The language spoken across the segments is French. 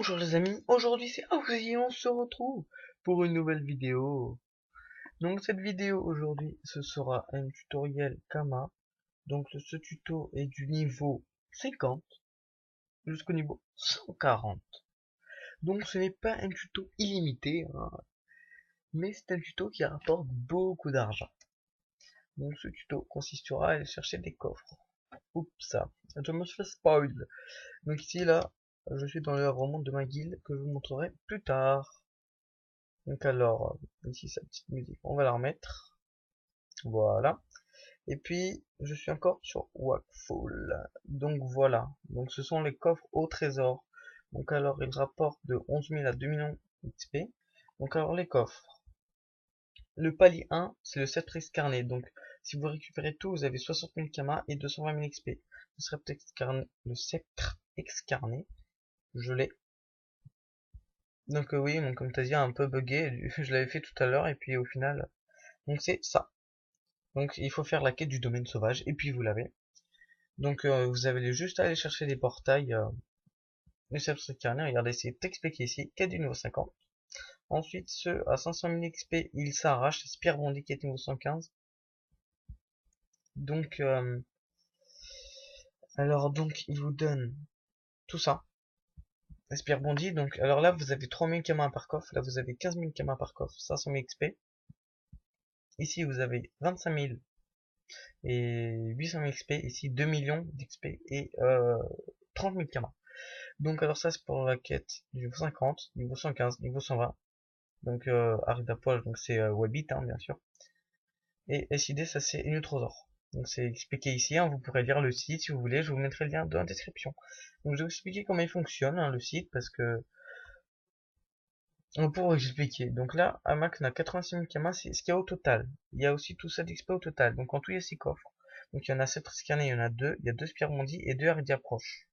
Bonjour les amis, aujourd'hui c'est Aouzi et on se retrouve pour une nouvelle vidéo. Donc cette vidéo aujourd'hui ce sera un tutoriel Kama. Donc ce tuto est du niveau 50 jusqu'au niveau 140. Donc ce n'est pas un tuto illimité, hein, mais c'est un tuto qui rapporte beaucoup d'argent. Donc ce tuto consistera à aller chercher des coffres. Oups, ça, je me suis fait spoil. Donc ici là, je suis dans le remonte de ma guilde que je vous montrerai plus tard. Donc alors, ici sa petite musique, on va la remettre. Voilà. Et puis, je suis encore sur Wakeful. Donc voilà. Donc ce sont les coffres au trésor. Donc alors, ils rapportent de 11 000 à 2 millions d'XP. Donc alors, les coffres. Le palier 1, c'est le sceptre excarné. Donc, si vous récupérez tout, vous avez 60 000 Kama et 220 000 XP. Le sceptre excarné. Je l'ai. Donc oui, mon Camtasia a un peu bugué. Je l'avais fait tout à l'heure et puis au final... Donc c'est ça. Donc il faut faire la quête du domaine sauvage et puis vous l'avez. Donc vous avez juste à aller chercher des portails. Le substrat carnet, regardez, c'est expliqué ici. Quête du niveau 50. Ensuite, ceux à 500 000 XP, ils s'arrachent. Spire Bondi qui est niveau 115. Donc donc il vous donne tout ça. Spire Bondi, donc alors là vous avez 3000 kamas par coffre. Là vous avez 15 000 kamas par coffre. 500 000 XP. Ici vous avez 25 000 et 800 000 XP. Ici 2 millions d'XP et 30 000 kamas. Donc alors ça c'est pour la quête niveau 50, niveau 115, niveau 120. Donc arc d'approche, donc c'est Webit hein, bien sûr. Et SID ça c'est Neutrosor. Donc c'est expliqué ici, hein, vous pourrez lire le site si vous voulez, je vous mettrai le lien dans la description. Donc je vais vous expliquer comment il fonctionne hein, le site parce que pour vous expliquer. Donc là, Amax n'a 86 000 Kama, c'est ce qu'il y a au total. Il y a aussi tout ça d'XP au total. Donc en tout il y a 6 coffres. Donc il y en a 7 scannés, il y en a 2, il y a 2 Spire Bondi et 2 Arc d'approche.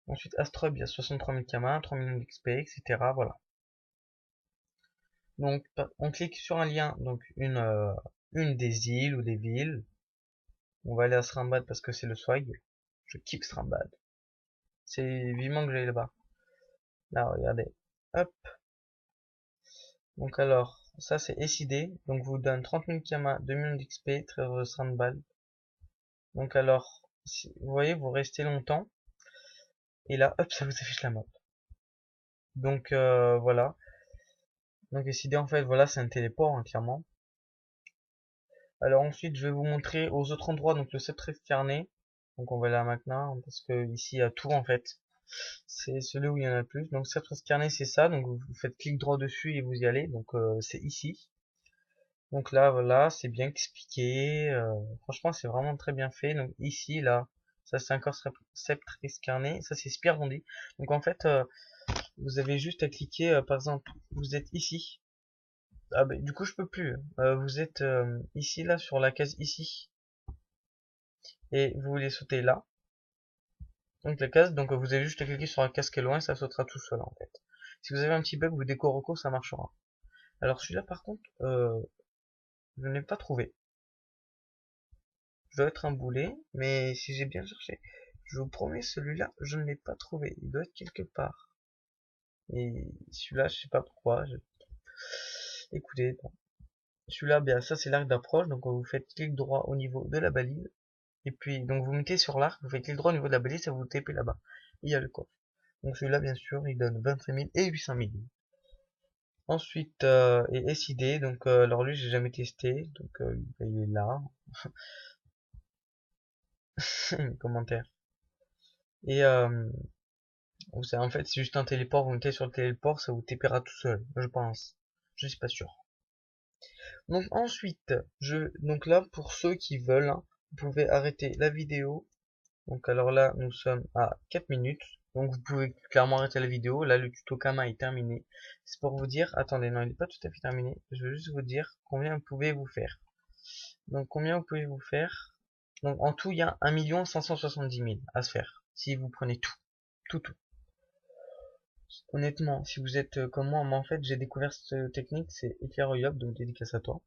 Ensuite, Astrob, il y a 63 000 Kama, 3 millions d'XP, etc. Voilà. Donc, on clique sur un lien, donc une des îles ou des villes. On va aller à Strandbad parce que c'est le swag. Je kiffe Strandbad. C'est vivement que j'aille là-bas. Là, regardez. Hop. Donc alors, ça c'est SID. Donc vous donne 30 000 Kama, 2 millions d'XP, trésor de Strandbad. Donc alors, vous voyez, vous restez longtemps. Et là, hop, ça vous affiche la map. Donc voilà. Donc SID en fait, voilà, c'est un téléport, hein, clairement. Alors ensuite, je vais vous montrer aux autres endroits, donc le sceptre carnet. Donc on va là maintenant, parce que ici il y a tout en fait. C'est celui où il y en a le plus. Donc sceptre carnet c'est ça, donc vous faites clic droit dessus et vous y allez. Donc c'est ici. Donc là voilà, c'est bien expliqué. Franchement c'est vraiment très bien fait. Donc ici là, ça c'est encore sceptre carnet, ça c'est Spire Bondi. Donc en fait, vous avez juste à cliquer, par exemple, vous êtes ici. Ah bah, du coup je peux plus. Vous êtes ici là sur la case ici et vous voulez sauter là. Donc la case, donc vous avez juste à cliquer sur la case qui est loin et ça sautera tout seul en fait. Si vous avez un petit bug ou des corocos ça marchera. Alors celui-là par contre, je ne l'ai pas trouvé. Je dois être un boulet, mais si j'ai bien cherché, je vous promets celui-là je ne l'ai pas trouvé. Il doit être quelque part. Et celui-là je sais pas pourquoi. Écoutez, bon. Celui-là, bien ça c'est l'arc d'approche, donc vous faites clic droit au niveau de la balise. Et puis, donc vous mettez sur l'arc, vous faites clic droit au niveau de la balise et vous tapez là-bas. Il y a le coffre. Donc celui-là, bien sûr, il donne 25 000 et 800 000. Ensuite, et SID, donc alors lui, j'ai jamais testé, donc il est là. Les commentaires. Et en fait, c'est juste un téléport, vous mettez sur le téléport, ça vous TPera tout seul, je pense. Je suis pas sûr. Donc ensuite, donc là, pour ceux qui veulent, hein, vous pouvez arrêter la vidéo. Donc alors là, nous sommes à 4 minutes. Donc vous pouvez clairement arrêter la vidéo. Là, le tuto Kama est terminé. C'est pour vous dire, attendez, non, il n'est pas tout à fait terminé. Je veux juste vous dire combien vous pouvez vous faire. Donc combien vous pouvez vous faire. Donc en tout, il y a 1 570 000 à se faire. Si vous prenez tout. Tout. Honnêtement, si vous êtes comme moi en fait, j'ai découvert cette technique, c'est Ekeroyob, donc dédicace à toi.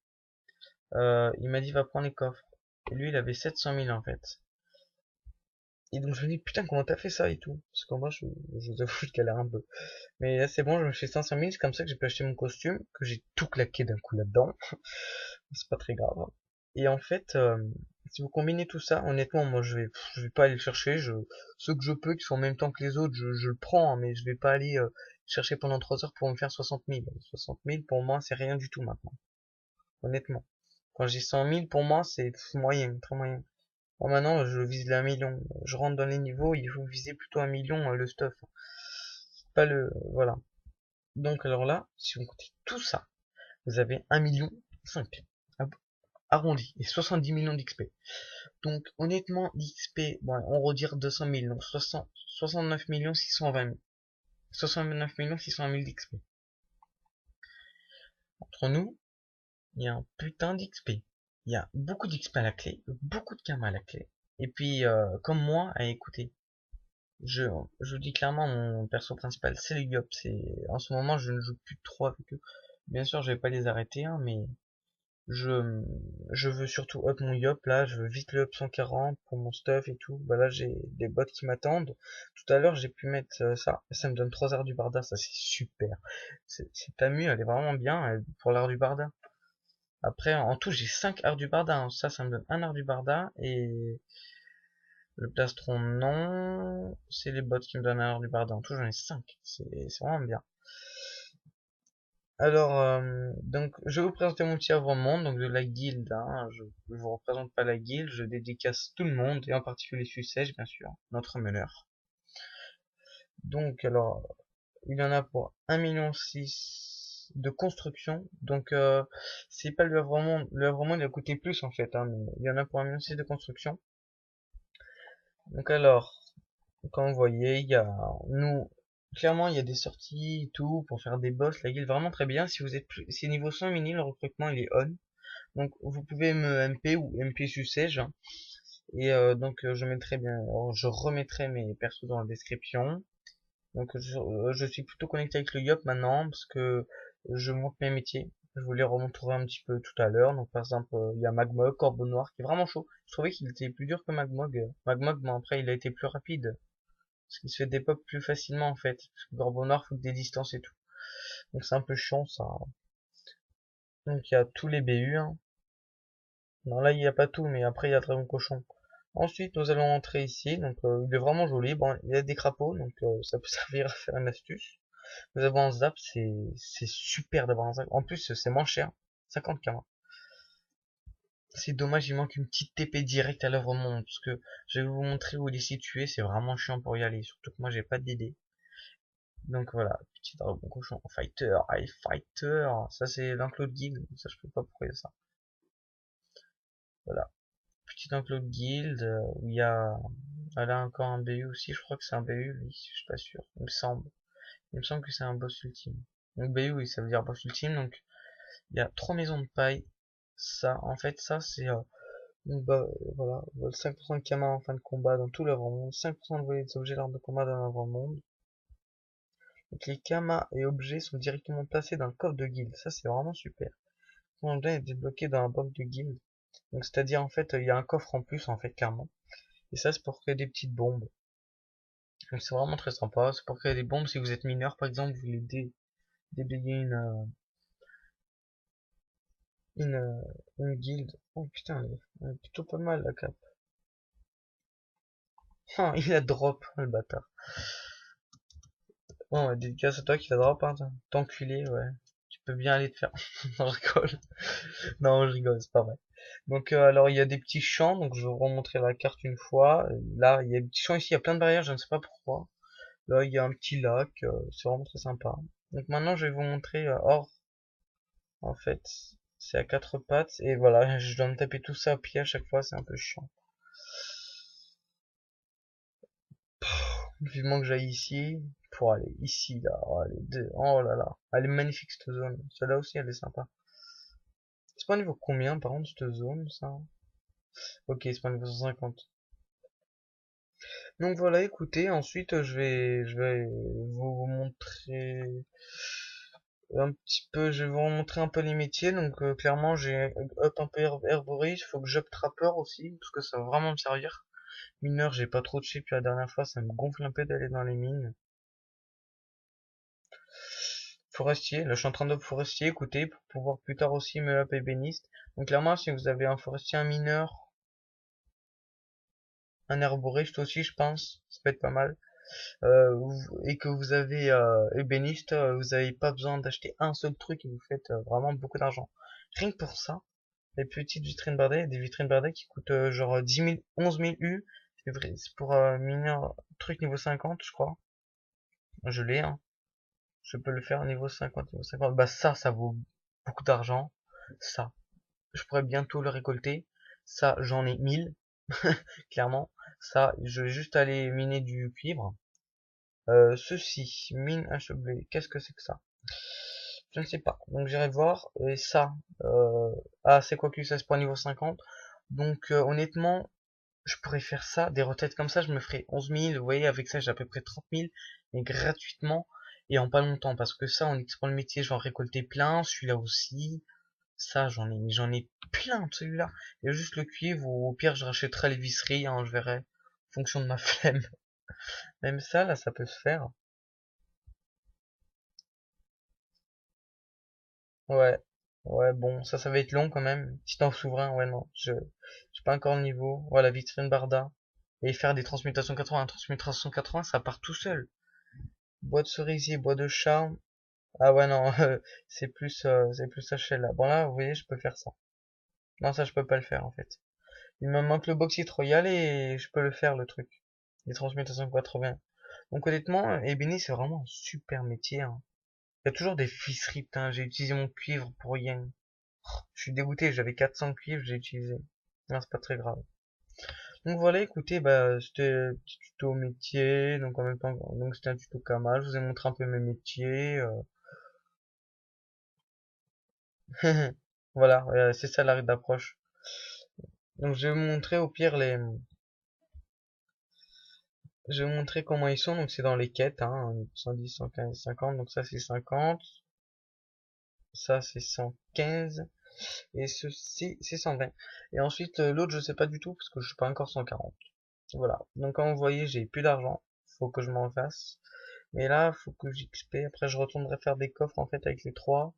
Il m'a dit va prendre les coffres. Et lui, il avait 700 000 en fait. Et donc je me dis, putain, comment t'as fait ça et tout? Parce que moi, je vous avoue, je galère un peu. Mais là, c'est bon, je me fais 500 000, c'est comme ça que j'ai pu acheter mon costume, que j'ai tout claqué d'un coup là-dedans. C'est pas très grave. Et en fait, si vous combinez tout ça, honnêtement, moi, je vais pas aller le chercher. Ceux que je peux, qui sont en même temps que les autres, je le prends, hein, mais je vais pas aller chercher pendant 3 heures pour me faire 60 000. 60 000, pour moi, c'est rien du tout maintenant. Honnêtement. Quand j'ai 100 000, pour moi, c'est moyen, très moyen. Bon, maintenant, je vise les 1 million. Je rentre dans les niveaux, il faut viser plutôt 1 million le stuff. Pas le, voilà. Donc, alors là, si vous comptez tout ça, vous avez 1 million 5 arrondi et 70 millions d'XP. Donc, honnêtement, l'XP, bon, on redire 200 000, donc 69 millions 620 000. 69 millions 620 000 d'XP. Entre nous, il y a un putain d'XP. Il y a beaucoup d'XP à la clé, beaucoup de cam à la clé. Et puis, comme moi, à écouter. Je, je vous dis clairement, mon perso principal, c'est les Yop. En ce moment, je ne joue plus trop avec eux. Bien sûr, je vais pas les arrêter, hein, mais je, je veux surtout up mon Yop. Là, je veux vite le up 140 pour mon stuff et tout. Bah là, j'ai des bots qui m'attendent. Tout à l'heure, j'ai pu mettre ça. Ça me donne 3 heures du Barda. Ça, c'est super. Cette Tamu, elle est vraiment bien pour l'art du Barda. Après, en tout, j'ai 5 heures du Barda, hein. Ça me donne 1 heure du Barda. Et le plastron, non. C'est les bots qui me donnent un heure du Barda. En tout, j'en ai 5. C'est vraiment bien. Alors, donc, je vais vous présenter mon petit avant-monde, donc de la guilde, hein. Je vous représente pas la guilde, je dédicace tout le monde, et en particulier Sucège, bien sûr, notre meneur. Donc, alors, il y en a pour 1,6 million de construction, donc c'est pas le avant-monde, il a coûté plus en fait, hein, mais il y en a pour 1,6 million de construction. Donc alors, comme vous voyez, il y a nous, clairement il y a des sorties et tout pour faire des boss, la guilde vraiment très bien. Si vous êtes plus, si niveau 100 mini, le recrutement il est on. Donc vous pouvez me MP ou MP Sucège, hein. Et donc je mettrai bien, alors, je remettrai mes persos dans la description. Donc je suis plutôt connecté avec le Yop maintenant parce que je monte mes métiers. Je vous les remontrerai un petit peu tout à l'heure. Donc par exemple, il y a Magmog, Corbeau Noir qui est vraiment chaud. Je trouvais qu'il était plus dur que Magmog. Magmog, bon après il a été plus rapide. Parce qu'il se fait des pop plus facilement en fait. Parce que Corbeau Noir faut des distances et tout. Donc c'est un peu chiant ça. Donc il y a tous les BU, hein. Non là il n'y a pas tout, mais après il y a Dragon Cochon. Ensuite nous allons entrer ici. Donc il est vraiment joli. Bon, il y a des crapauds, donc ça peut servir à faire une astuce. Nous avons un zap, c'est super d'avoir un zap. En plus, c'est moins cher. 50 k. C'est dommage, il manque une petite TP directe à l'œuvre monde. Parce que je vais vous montrer où il est situé. C'est vraiment chiant pour y aller. Surtout que moi, j'ai pas d'idée. Donc voilà. Petit dragon cochon. Fighter. Allez, fighter. Ça, c'est dans Cloud Guild. Ça, je peux pas pourquoi il y a ça. Voilà. Petit dans Cloud Guild. Où il y a. Là, encore un BU aussi. Je crois que c'est un BU, lui. Je suis pas sûr. Il me semble. Il me semble que c'est un boss ultime. Donc BU, oui, ça veut dire boss ultime. Donc il y a 3 maisons de paille. Ça, en fait, ça c'est bah, voilà, 5% de Kama en fin de combat dans tout le monde, 5% de voler des objets lors de combat dans l'avant-monde. Donc les Kama et objets sont directement placés dans le coffre de guild. Ça c'est vraiment super. Mon objet est débloqué dans un box de guild. Donc c'est-à-dire en fait il y a un coffre en plus en fait clairement. Et ça c'est pour créer des petites bombes. Donc c'est vraiment très sympa. C'est pour créer des bombes si vous êtes mineur par exemple, vous voulez déblayer une, une guilde. Oh putain, elle est plutôt pas mal la cape. Oh, il a drop, le bâtard. Bon, ouais, dédicace à toi qui a drop, hein, t'enculé, ouais. Tu peux bien aller te faire. Non, je rigole. Non, je rigole, c'est pas vrai. Donc, alors, il y a des petits champs, donc je vais vous remontrer la carte une fois. Là, il y a des petits champs ici, il y a plein de barrières, je ne sais pas pourquoi. Là, il y a un petit lac, c'est vraiment très sympa. Donc maintenant, je vais vous montrer Or. En fait, c'est à 4 pattes, et voilà, je dois me taper tout ça à pied à chaque fois, c'est un peu chiant. Vivement que j'aille ici pour aller ici là. Oh, oh là là, elle est magnifique cette zone. Celle-là aussi elle est sympa. C'est pas niveau combien par contre cette zone ça? Ok, c'est pas niveau 150. Donc voilà, écoutez, ensuite je vais vous montrer un petit peu, je vais vous montrer un peu les métiers. Donc clairement j'ai up un peu herboriste, il faut que j'up trapper aussi parce que ça va vraiment me servir. Mineur, j'ai pas trop touché, puis la dernière fois, ça me gonfle un peu d'aller dans les mines. Forestier, là je suis en train de forestier, écoutez, pour pouvoir plus tard aussi me up ébéniste. Donc clairement, si vous avez un forestier, un mineur, un herboriste aussi, je pense, ça peut être pas mal. Et que vous avez ébéniste, vous avez pas besoin d'acheter un seul truc et vous faites vraiment beaucoup d'argent. Rien que pour ça, les petites vitrines bardées, des vitrines bardées qui coûtent genre 10 000, 11 000 U, c'est vrai, c'est pour miner un truc niveau 50, je crois. Je l'ai, hein. Je peux le faire niveau 50, niveau 50. Bah ça vaut beaucoup d'argent. Ça, je pourrais bientôt le récolter. Ça, j'en ai 1000, clairement. Ça, je vais juste aller miner du cuivre. Ceci, mine HB, qu'est-ce que c'est que ça? Je ne sais pas. Donc j'irai voir. Et ça, ah c'est quoi que ça, c'est pour niveau 50. Donc honnêtement, je pourrais faire ça, des retraites comme ça, je me ferais 11 000, vous voyez, avec ça j'ai à peu près 30 000, mais gratuitement, et en pas longtemps, parce que ça, en explorant le métier, je vais en récolter plein, celui-là aussi, ça, j'en ai plein de celui-là. Il y a juste le cuivre, ou au pire, je rachèterai les visseries, hein, je verrai, en fonction de ma flemme. Même ça, là, ça peut se faire. Ouais, ouais, bon, ça va être long quand même. Titan souverain, ouais, non, j'ai pas encore le niveau. Voilà, vitrine Barda. Et faire des transmutations 80, transmutation 80, ça part tout seul. Bois de cerisier, bois de charme. Ah ouais, non, c'est plus HL là. Bon là, vous voyez, je peux faire ça. Non, ça, je peux pas le faire, en fait. Il me manque le Bauxite Royal et je peux le faire, le truc. Les transmutations 80. Donc honnêtement, Ebony, c'est vraiment un super métier, hein. Il y a toujours des fisseries, putain, j'ai utilisé mon cuivre pour rien. Je suis dégoûté, j'avais 400 cuivres, j'ai utilisé. Non, c'est pas très grave. Donc voilà, écoutez, bah, c'était un petit tuto métier, donc en même temps, donc c'était un tuto Kama, je vous ai montré un peu mes métiers, voilà, c'est ça l'arrêt d'approche. Donc je vais vous montrer au pire je vais vous montrer comment ils sont, donc c'est dans les quêtes, hein, 110, 115, 50, donc ça c'est 50, ça c'est 115, et ceci c'est 120. Et ensuite l'autre je sais pas du tout, parce que je suis pas encore 140. Voilà, donc comme vous voyez j'ai plus d'argent, faut que je m'en fasse. Mais là, faut que j'XP. Après, je retournerai faire des coffres en fait avec les trois.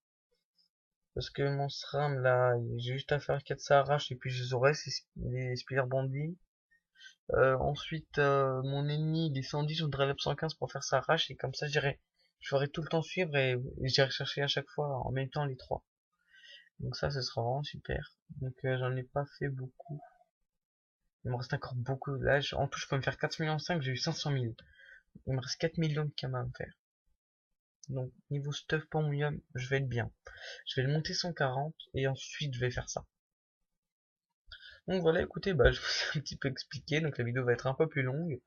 Parce que mon SRAM là, j'ai juste à faire 4 ça arrache et puis je les aurai, c'est les spires bandits. Ensuite, mon ennemi, il est 110, je voudrais l'up 115 pour faire ça arrache et comme ça je ferai tout le temps suivre et j'irai chercher à chaque fois en même temps les trois. Donc ça, ce sera vraiment super. Donc j'en ai pas fait beaucoup. Il me reste encore beaucoup. Là, en tout, je peux me faire 4 millions 5, j'ai eu 500 000. Il me reste 4 millions de kamas à me faire. Donc niveau stuff pour mon yum, je vais être bien. Je vais le monter 140 et ensuite je vais faire ça. Donc voilà, écoutez, bah je vous ai un petit peu expliqué, donc la vidéo va être un peu plus longue.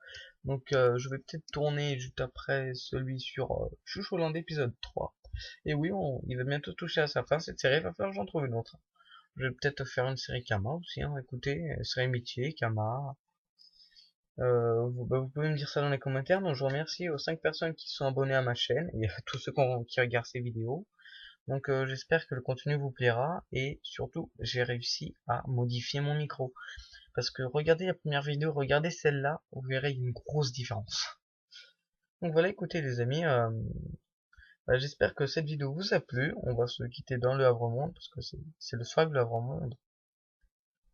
Donc je vais peut-être tourner juste après celui sur Chouchou Hollandais épisode 3. Et oui, il va bientôt toucher à sa fin cette série, il va falloir que j'en trouve une autre. Je vais peut-être faire une série Kama aussi, hein, écoutez, série métier, Kama. Vous pouvez me dire ça dans les commentaires, donc je vous remercie aux 5 personnes qui sont abonnées à ma chaîne et à tous ceux qui regardent ces vidéos. Donc j'espère que le contenu vous plaira et surtout j'ai réussi à modifier mon micro. Parce que regardez la première vidéo, regardez celle-là, vous verrez une grosse différence. Donc voilà, écoutez les amis, bah, j'espère que cette vidéo vous a plu. On va se quitter dans le Havre-Monde parce que c'est le swag le Havre-Monde.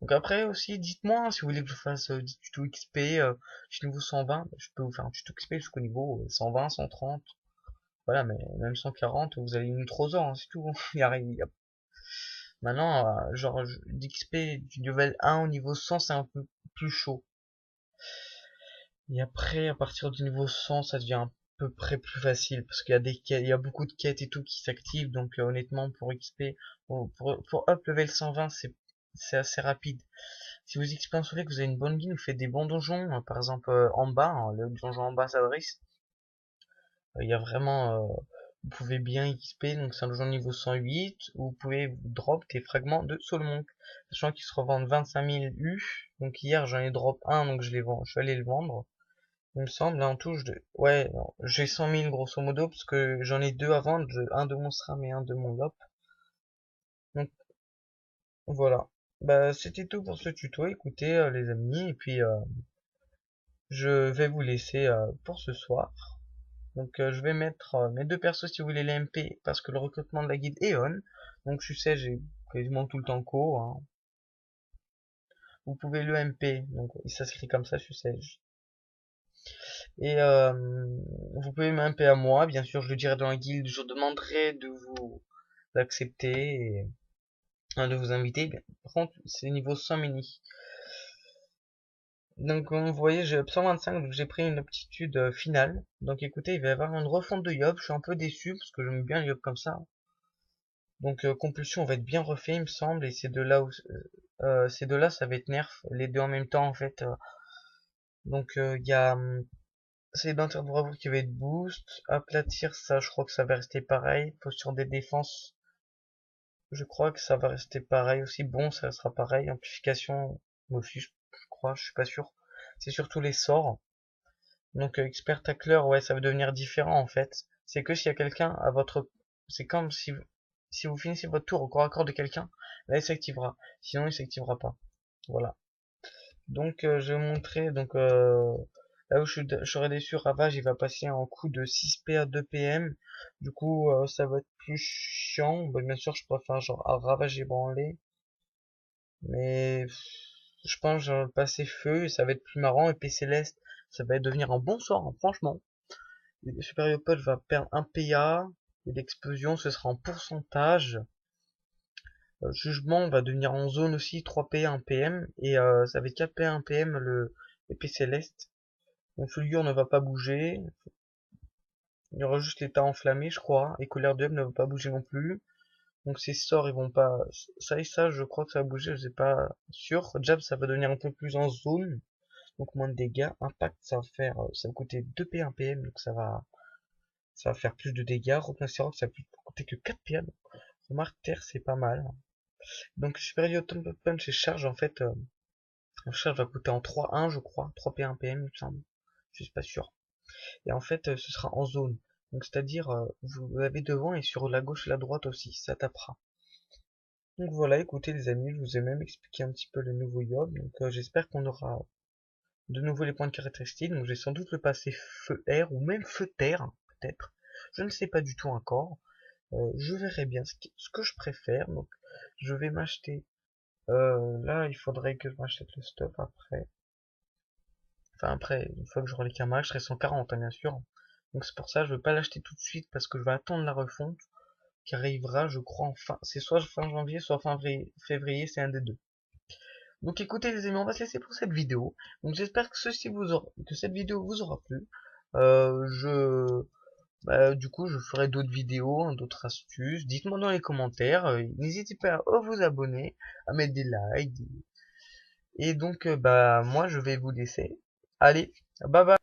Donc après aussi, dites-moi hein, si vous voulez que je fasse des tutos XP jusqu'au niveau 120, je peux vous faire un tuto XP jusqu'au niveau 120, 130. Voilà, mais même 140, vous allez une trosaure, hein, c'est tout. Maintenant, genre, d'XP du level 1 au niveau 100, c'est un peu plus chaud. Et après, à partir du niveau 100, ça devient à peu près plus facile, parce qu'il y a des quêtes, il y a beaucoup de quêtes et tout qui s'activent, donc honnêtement, pour XP, pour up level 120, c'est assez rapide. Si vous XP en soleil, que vous avez une bonne guilde, vous faites des bons donjons, hein, par exemple en bas, hein, le donjon ambassadrice, il y a vraiment, vous pouvez bien XP, donc c'est un donjon niveau 108, où vous pouvez drop des fragments de Soulmonk, sachant qu'ils se revendent 25 000 U, donc hier j'en ai drop un, donc je vais aller le vendre, il me semble, là en touche de, ouais, j'ai 100 000 grosso modo, parce que j'en ai deux à vendre, un de mon SRAM et un de mon LOP, donc voilà. Bah c'était tout pour ce tuto, écoutez les amis, et puis je vais vous laisser pour ce soir. Donc je vais mettre mes deux persos si vous voulez les MP parce que le recrutement de la guilde est on. Donc je sais, j'ai quasiment tout le temps cours. Hein. Vous pouvez le MP, donc il s'inscrit comme ça, je sais. Et vous pouvez me MP à moi, bien sûr je le dirai dans la guilde, je demanderai de vous d'accepter et de vous inviter. Par contre c'est niveau 100 mini. Donc comme vous voyez j'ai 125, donc j'ai pris une aptitude finale. Donc écoutez, il va y avoir une refonte de Yob, je suis un peu déçu parce que j'aime bien le Yob comme ça. Donc compulsion va être bien refait il me semble, et ces deux là ces deux là ça va être nerf, les deux en même temps en fait. Donc il y a c'est d'inter de bravoure qui va être boost, aplatir ça je crois que ça va rester pareil, posture des défenses je crois que ça va rester pareil aussi, bon ça restera pareil, amplification aussi je crois, je suis pas sûr. C'est surtout les sorts. Donc expert tacleur, ouais, ça va devenir différent en fait. C'est que s'il y a quelqu'un à votre... C'est comme si vous finissez votre tour au corps à corps de quelqu'un, là il s'activera. Sinon il s'activera pas. Voilà. Donc je vais montrer, donc là où je serais déçu, Ravage il va passer en coup de 6p à 2 PM. Du coup ça va être plus chiant. Bon, bien sûr je préfère genre à Ravage ébranlé. Mais je pense que je vais le passer feu et ça va être plus marrant. Épée céleste, ça va devenir un bon sort, hein, franchement. Superior Punch va perdre 1 PA. Et l'explosion, ce sera en pourcentage. Jugement va devenir en zone aussi 3 PA 1 PM. Et ça va être 4 PA 1 PM le épée céleste. Donc Fulgure ne va pas bouger. Il y aura juste l'état enflammé, je crois. Et colère de Hub ne va pas bouger non plus. Donc ces sorts, ils vont pas... Ça et ça, je crois que ça va bouger, je sais pas sûr. Jab, ça va devenir un peu plus en zone. Donc moins de dégâts. Impact, ça va faire... Ça va coûter 2 P 1 PM. Donc ça va faire plus de dégâts. Rock, ça va plus coûter que 4 PM. Remarque terre, c'est pas mal. Donc Superior Temple Punch et charge, en fait, charge va coûter en 3-1, je crois. 3 P 1 PM, il me semble. Je suis pas sûr. Et en fait, ce sera en zone. Donc c'est-à-dire, vous avez devant et sur la gauche et la droite aussi, ça tapera. Donc voilà, écoutez les amis, je vous ai même expliqué un petit peu le nouveau Yob. Donc j'espère qu'on aura de nouveau les points de caractéristiques. Donc je vais sans doute le passer feu air ou même feu terre, peut-être. Je ne sais pas du tout encore. Je verrai bien ce que je préfère. Donc je vais m'acheter. Là, il faudrait que je m'achète le stuff après. Enfin après, une fois que j'aurai les camarades, je serai 140 hein, bien sûr. Donc c'est pour ça, je vais pas l'acheter tout de suite parce que je vais attendre la refonte qui arrivera, je crois, en fin. C'est soit fin janvier, soit fin février, c'est un des deux. Donc écoutez les amis, on va se laisser pour cette vidéo. Donc j'espère que que cette vidéo vous aura plu. Du coup, je ferai d'autres vidéos, hein, d'autres astuces. Dites-moi dans les commentaires. N'hésitez pas à vous abonner, à mettre des likes. Et donc, moi, je vais vous laisser. Allez, bye bye.